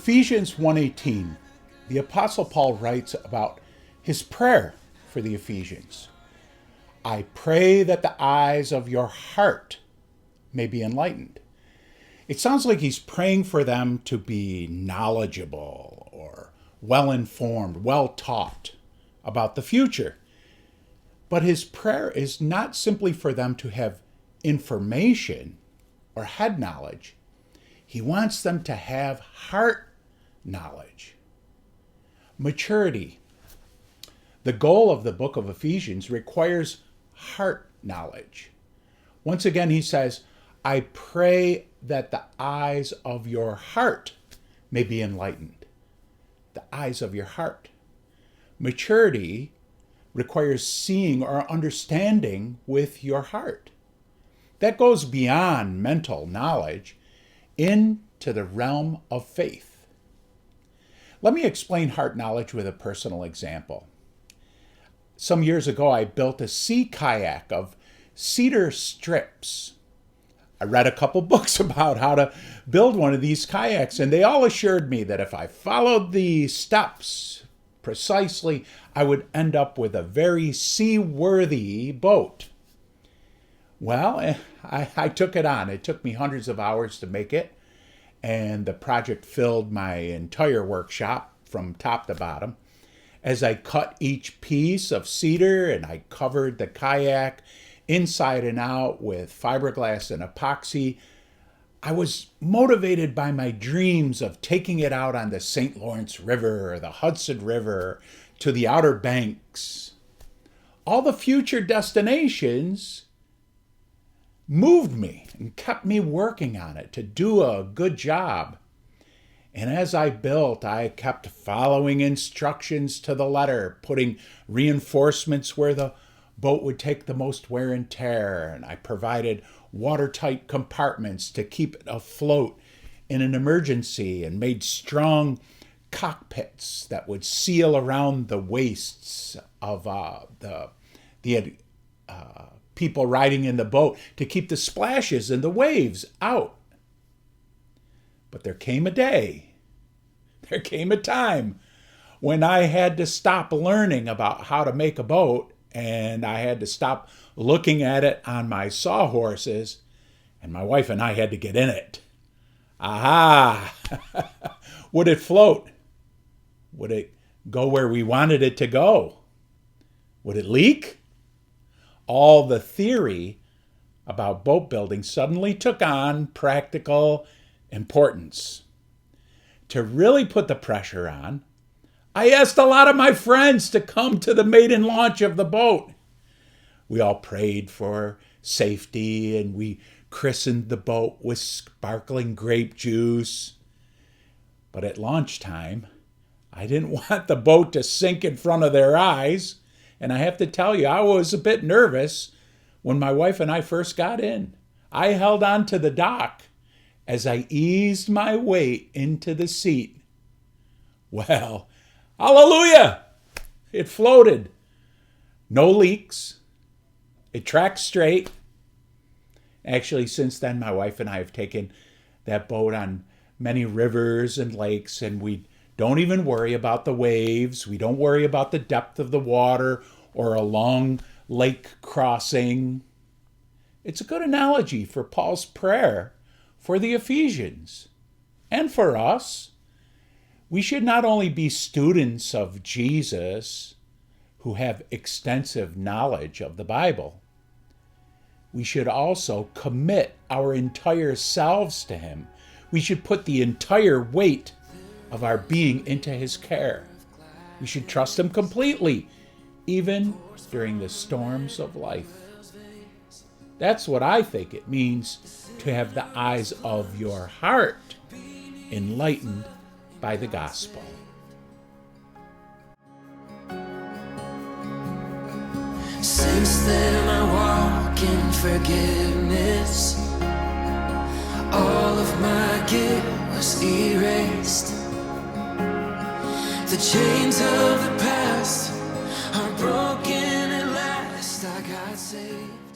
Ephesians 1:18, the Apostle Paul writes about his prayer for the Ephesians. I pray that the eyes of your heart may be enlightened. It sounds like he's praying for them to be knowledgeable or well-informed, well-taught about the future. But his prayer is not simply for them to have information or head knowledge. He wants them to have heart knowledge. Maturity. The goal of the book of Ephesians requires heart knowledge. Once again, he says, I pray that the eyes of your heart may be enlightened. The eyes of your heart. Maturity requires seeing or understanding with your heart. That goes beyond mental knowledge into the realm of faith. Let me explain heart knowledge with a personal example. Some years ago, I built a sea kayak of cedar strips. I read a couple books about how to build one of these kayaks, and they all assured me that if I followed the steps precisely, I would end up with a very seaworthy boat. Well, I took it on. It took me hundreds of hours to make it, and the project filled my entire workshop from top to bottom. As I cut each piece of cedar and I covered the kayak inside and out with fiberglass and epoxy, I was motivated by my dreams of taking it out on the St. Lawrence River or the Hudson River to the Outer Banks. All the future destinations moved me and kept me working on it to do a good job. And as I built, I kept following instructions to the letter, putting reinforcements where the boat would take the most wear and tear, and I provided watertight compartments to keep it afloat in an emergency, and made strong cockpits that would seal around the waists of the people riding in the boat to keep the splashes and the waves out. But there came a time when I had to stop learning about how to make a boat, and I had to stop looking at it on my sawhorses, and my wife and I had to get in it. Aha! Would it float? Would it go where we wanted it to go? Would it leak? All the theory about boat building suddenly took on practical importance. To really put the pressure on, I asked a lot of my friends to come to the maiden launch of the boat. We all prayed for safety, and we christened the boat with sparkling grape juice. But at launch time, I didn't want the boat to sink in front of their eyes, and I have to tell you, I was a bit nervous when my wife and I first got in. I held on to the dock as I eased my weight into the seat. Well, hallelujah! It floated. No leaks. It tracked straight. Actually, since then, my wife and I have taken that boat on many rivers and lakes, and we don't even worry about the waves. We don't worry about the depth of the water or a long lake crossing. It's a good analogy for Paul's prayer for the Ephesians and for us. We should not only be students of Jesus who have extensive knowledge of the Bible, we should also commit our entire selves to him. We should put the entire weight of our being into his care. We should trust him completely, even during the storms of life. That's what I think it means to have the eyes of your heart enlightened by the gospel. Since then I walk in forgiveness. All of my guilt was erased. The chains of the past are broken at last. I got saved.